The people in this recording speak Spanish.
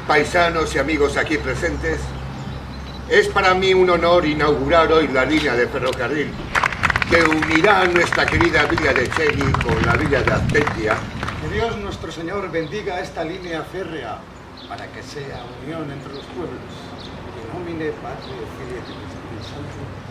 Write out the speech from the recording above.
Paisanos y amigos aquí presentes, es para mí un honor inaugurar hoy la línea de ferrocarril que unirá nuestra querida villa de Chegui con la villa de Azpeitia. Que Dios nuestro Señor bendiga esta línea férrea para que sea unión entre los pueblos. In nomine Patri et Filii et Spiritus Sancti.